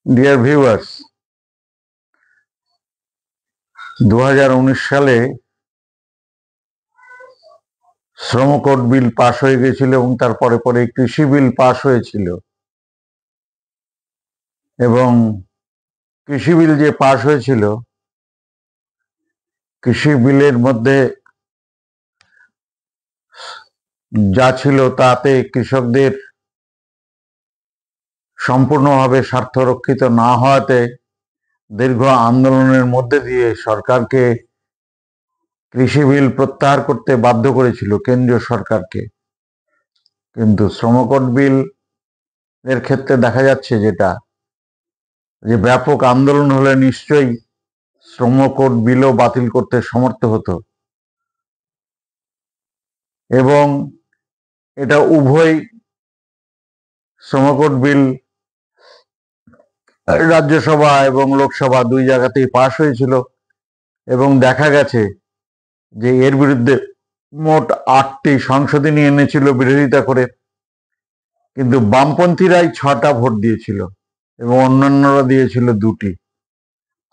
Dear viewers, 2019 সালে শ্রম code বিল পাশ হয়ে গেছিল এবং তারপরে পরে কৃষি বিল পাশ হয়েছিল। এবং কৃষি বিল যে পাশ হয়েছিল, কৃষি বিলের মধ্যে যা ছিল তাতে কৃষকদের সম্পূর্ণভাবে স্বার্থ রক্ষিত না হওয়াতে দীর্ঘ আন্দোলনের মধ্যে দিয়ে সরকারকে কৃষি বিল প্রত্যাহার করতে বাধ্য করেছিল কেন্দ্রীয় সরকারকে। কিন্তু শ্রম কোড বিল এর ক্ষেত্রে দেখা যাচ্ছে যে ব্যাপক আন্দোলন হলে নিশ্চয়ই শ্রম কোড বিলও বাতিল করতে সমর্থ হতো, এবং এটা উভয় শ্রম কোড বিল রাজ্যসভা এবং লোকসভা দুই জায়গাতেই পাশ হয়েছিল। এবং দেখা গেছে যে এর বিরুদ্ধে মোট 8টি সংশোধনী এনেছিল বিরোধিতা করে, কিন্তু বামপন্থীরাই 6টা ভোট দিয়েছিল এবং অন্যান্যরা দিয়েছিল 2টি,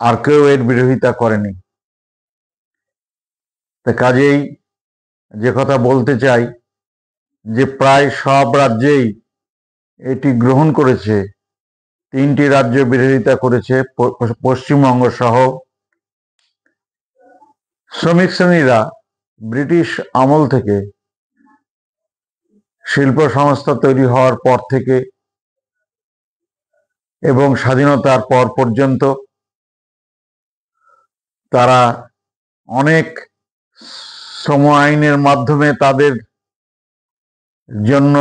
আর কেউ এর বিরোধিতা করেনি। তা কাজেই যে কথা বলতে চাই যে প্রায় সব রাজ্যেই এটি গ্রহণ করেছে। 3টি রাজ্য বিরোধিতা করেছে, পশ্চিমবঙ্গ সহ। শ্রমিক শ্রেণীরা ব্রিটিশ আমল থেকে, শিল্প সংস্থা তৈরি হওয়ার পর থেকে এবং স্বাধীনতার পর পর্যন্ত তারা অনেক শ্রম আইনের মাধ্যমে তাদের জন্য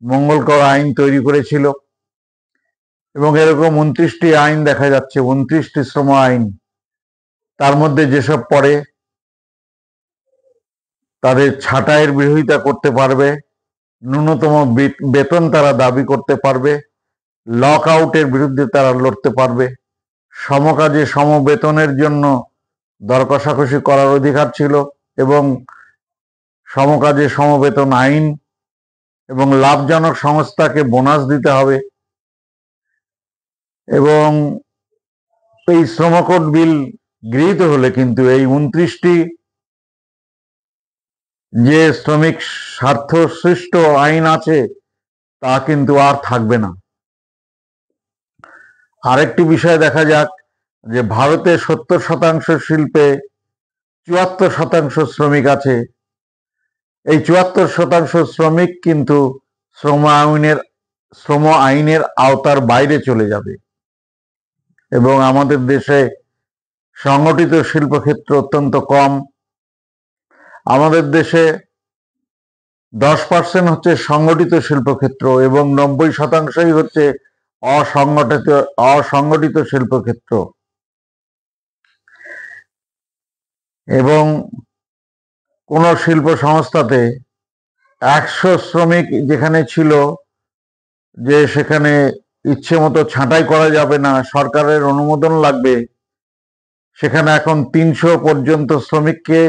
মঙ্গলকর আইন তৈরি করেছিল। এবং এরকম 29টি আইন দেখা যাচ্ছে, 29টি শ্রম আইন। তার মধ্যে যেসব পড়ে তাদের ছাঁটাইয়ের বিরোধিতা করতে পারবে, ন্যূনতম বেতন তারা দাবি করতে পারবে, লক আউটের বিরুদ্ধে তারা লড়তে পারবে, সমকাজে সমবেতনের জন্য দর কষাকষি করার অধিকার ছিল, এবং সমকাজে সমবেতন আইন এবং লাভজনক সংস্থাকে বোনাস দিতে হবে। এবং এই শ্রম কোড বিল গৃহীত হলে কিন্তু এই 29টি যে শ্রমিক স্বার্থ সৃষ্ট আইন আছে তা কিন্তু আর থাকবে না। আরেকটি বিষয় দেখা যাক যে ভারতে 70% শিল্পে 74% শ্রমিক আছে। এই 74% শ্রমিক কিন্তু শ্রম আইনের আওতার বাইরে চলে যাবে। এবং আমাদের দেশে সংগঠিত শিল্পক্ষেত্র অত্যন্ত কম। আমাদের দেশে 10% হচ্ছে সংগঠিত শিল্পক্ষেত্র এবং 90%ই হচ্ছে অসংগঠিত শিল্পক্ষেত্র। এবং কোন শিল্প সংস্থাতে 100 শ্রমিক যেখানে ছিল যে সেখানে ইচ্ছে মতো ছাঁটাই করা যাবে না, সরকারের অনুমোদন লাগবে, সেখানে এখন 300 পর্যন্ত শ্রমিককে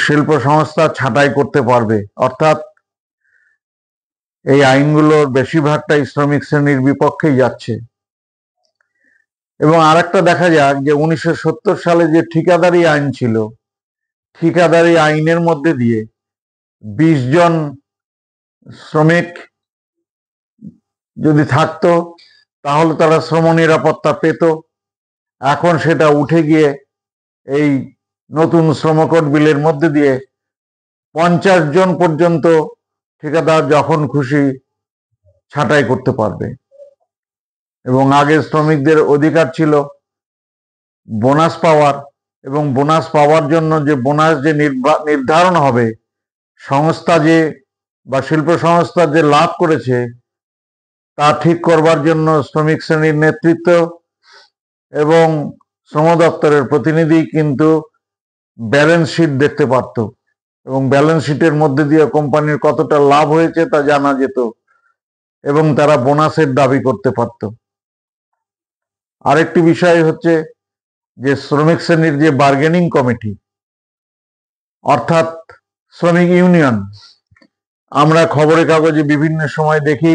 শিল্প সংস্থা ছাঁটাই করতে পারবে। অর্থাৎ এই আইনগুলোর বেশিরভাগটাই শ্রমিক শ্রেণীর বিপক্ষেই যাচ্ছে। এবং আরেকটা দেখা যাক যে 1970 সালে যে ঠিকাদারি আইন ছিল, ঠিকাদারি আইনের মধ্যে দিয়ে 20 জন শ্রমিক যদি থাকতো তাহলে তারা শ্রম নিরাপত্তা পেত। এখন সেটা উঠে গিয়ে এই নতুন শ্রম কোড বিলের মধ্যে দিয়ে 50 জন পর্যন্ত ঠিকাদার যখন খুশি ছাঁটাই করতে পারবে। এবং আগে শ্রমিকদের অধিকার ছিল বোনাস পাওয়ার, এবং বোনাস পাওয়ার জন্য যে বোনাস যে নির্ধারণ হবে, সংস্থা যে বা শিল্প সংস্থা যে লাভ করেছে তা ঠিক করবার জন্য শ্রমিক শ্রেণীর নেতৃত্ব এবং শ্রম দপ্তরের প্রতিনিধি কিন্তু ব্যালেন্স শিট দেখতে পারত, এবং ব্যালেন্স শিটের মধ্যে দিয়ে কোম্পানির কতটা লাভ হয়েছে তা জানা যেত, এবং তারা বোনাসের দাবি করতে পারত। আরেকটি বিষয় হচ্ছে যে শ্রমিক শ্রেণীর যে বার্গেনিং কমিটি, অর্থাৎ শ্রমিক ইউনিয়ন, আমরা খবরের কাগজে বিভিন্ন সময় দেখি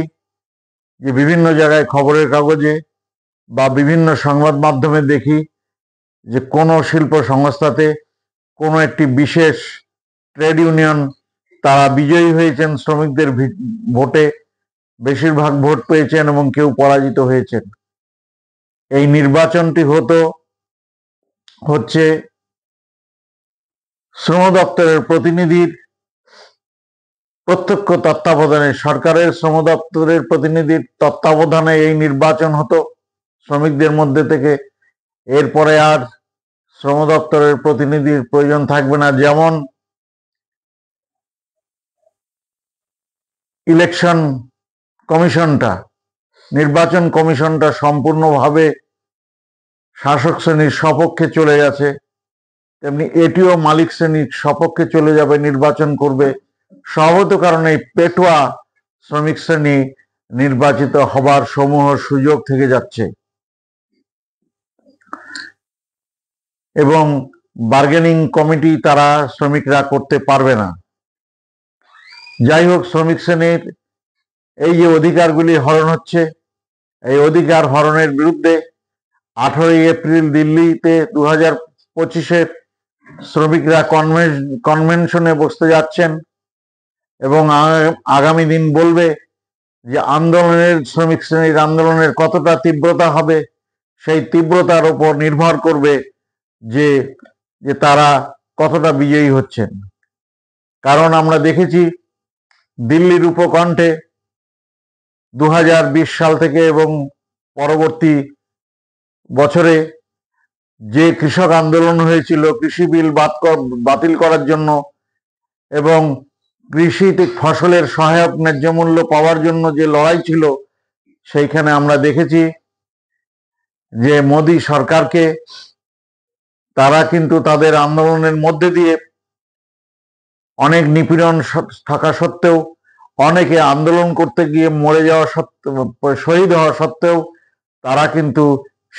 যে বিভিন্ন জায়গায় খবরের কাগজে বা বিভিন্ন সংবাদ মাধ্যমে দেখি যে কোনো শিল্প সংস্থাতে কোনো একটি বিশেষ ট্রেড ইউনিয়ন তারা বিজয়ী হয়েছেন শ্রমিকদের ভোটে, বেশিরভাগ ভোট পেয়েছেন এবং কেউ পরাজিত হয়েছেন। এই নির্বাচনটি হচ্ছে শ্রম দপ্তরের প্রতিনিধির প্রত্যক্ষ তত্ত্বাবধানে, সরকারের শ্রম দপ্তরের প্রতিনিধির তত্ত্বাবধানে এই নির্বাচন হতো শ্রমিকদের মধ্যে থেকে। এরপরে আর শ্রম দপ্তরের প্রতিনিধির প্রয়োজন থাকবে না। যেমন ইলেকশন কমিশনটা, নির্বাচন কমিশনটা সম্পূর্ণভাবে শাসক শ্রেণীর সপক্ষে চলে গেছে, তেমনি এটিও মালিক শ্রেণীর সপক্ষে চলে যাবে, নির্বাচন করবে। স্বভাবত কারণে পেটোয়া শ্রমিক শ্রেণী নির্বাচিত হবার সমূহ সুযোগ থেকে যাচ্ছে এবং বার্গেনিং কমিটি তারা শ্রমিকরা করতে পারবে না। যাই হোক, শ্রমিক শ্রেণীর এই যে অধিকারগুলি হরণ হচ্ছে, এই অধিকার হরণের বিরুদ্ধে 18 এপ্রিল দিল্লিতে 2025-এর শ্রমিকরা কনভেনশনে বসতে যাচ্ছেন এবং আগামী দিন বলবে যে শ্রমিক শ্রেণীর আন্দোলনের কতটা তীব্রতা হবে। সেই তীব্রতার উপর নির্ভর করবে যে তারা কতটা বিজয়ী হচ্ছেন। কারণ আমরা দেখেছি দিল্লির উপকণ্ঠে 2020 সাল থেকে এবং পরবর্তী বছরে যে কৃষক আন্দোলন হয়েছিল কৃষি বিল বাতিল করার জন্য এবং কৃষিতে ফসলের সহায়ক ন্যায্য মূল্য পাওয়ার জন্য যে লড়াই ছিল, সেইখানে আমরা দেখেছি যে মোদী সরকারকে তারা কিন্তু তাদের আন্দোলনের মধ্যে দিয়ে অনেক নিপীড়ন থাকা সত্ত্বেও, অনেকে আন্দোলন করতে গিয়ে মরে যাওয়া সত্ত্বেও, শহীদ হওয়া সত্ত্বেও তারা কিন্তু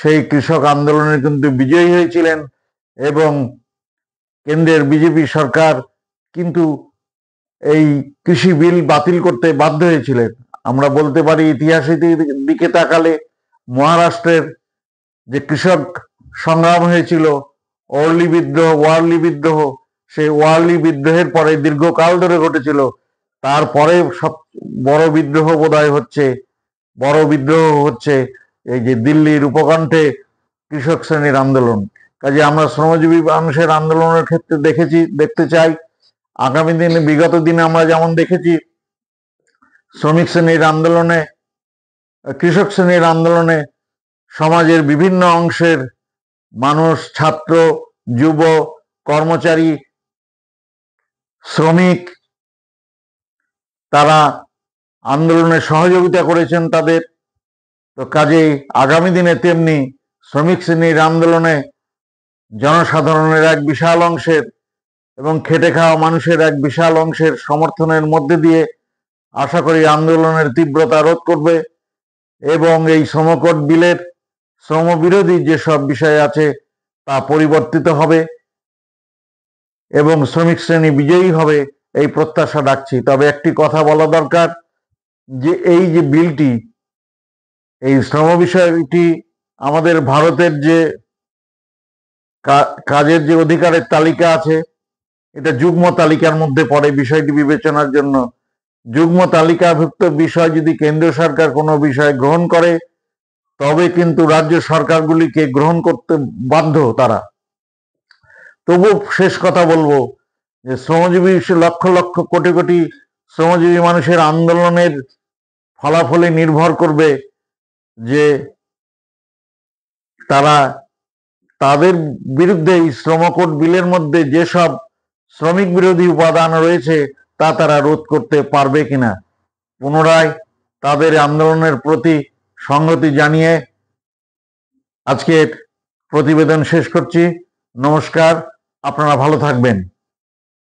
সেই কৃষক আন্দোলনে কিন্তু বিজয়ী হয়েছিলেন এবং কেন্দ্রের বিজেপি সরকার কিন্তু এই কৃষি বিল বাতিল করতে বাধ্য হয়েছিলেন। আমরা বলতে পারি ইতিহাসের দিকে তাকালে মহারাষ্ট্রের যে কৃষক সংগ্রাম হয়েছিল, ওয়ার্লি বিদ্রোহ, সেই ওয়ার্লি বিদ্রোহের পরে দীর্ঘকাল ধরে ঘটেছিল, তারপরে সব বড় বিদ্রোহ হচ্ছে এই যে দিল্লির উপকণ্ঠে কৃষক শ্রেণীর আন্দোলন। কাজে আমরা শ্রমজীবী মানুষের আন্দোলনের ক্ষেত্রে দেখতে চাই আগামী দিনে, বিগত দিনে আমরা যেমন দেখেছি শ্রমিক শ্রেণীর আন্দোলনে, কৃষক শ্রেণীর আন্দোলনে সমাজের বিভিন্ন অংশের মানুষ, ছাত্র, যুব, কর্মচারী, শ্রমিক, তারা আন্দোলনে সহযোগিতা করেছেন তাদের। তো কাজেই আগামী দিনে তেমনি শ্রমিক শ্রেণীর আন্দোলনে জনসাধারণের এক বিশাল অংশের এবং খেটে খাওয়া মানুষের এক বিশাল অংশের সমর্থনের মধ্যে দিয়ে আশা করি আন্দোলনের তীব্রতা রোধ করবে এবং এই শ্রমকোড বিলের শ্রমবিরোধী যেসব বিষয় আছে তা পরিবর্তিত হবে এবং শ্রমিক শ্রেণী বিজয়ী হবে, এই প্রত্যাশা রাখছি। তবে একটি কথা বলা দরকার যে এই যে বিলটি, এই শ্রম বিষয়টি আমাদের ভারতের যে কাজের যে অধিকারের তালিকা আছে, এটা যুগ্ম তালিকার মধ্যে পড়ে। বিষয়টি বিবেচনার জন্য যুগ্ম তালিকাভুক্ত বিষয় যদি কেন্দ্রীয় সরকার কোনো বিষয় গ্রহণ করে, তবে কিন্তু রাজ্য সরকারগুলিকে গ্রহণ করতে বাধ্য তারা। তবু শেষ কথা বলবো যে শ্রমজীবী লক্ষ লক্ষ কোটি কোটি শ্রমজীবী মানুষের আন্দোলনের ফলাফলে নির্ভর করবে যে তারা তাদের বিরুদ্ধে এই শ্রমকোড বিলের মধ্যে যেসব শ্রমিক বিরোধী উপাদান রয়েছে তা তারা রোধ করতে পারবে কিনা। পুনরায় তাদের আন্দোলনের প্রতি সংহতি জানিয়ে আজকের প্রতিবেদন শেষ করছি। নমস্কার, আপনারা ভালো থাকবেন।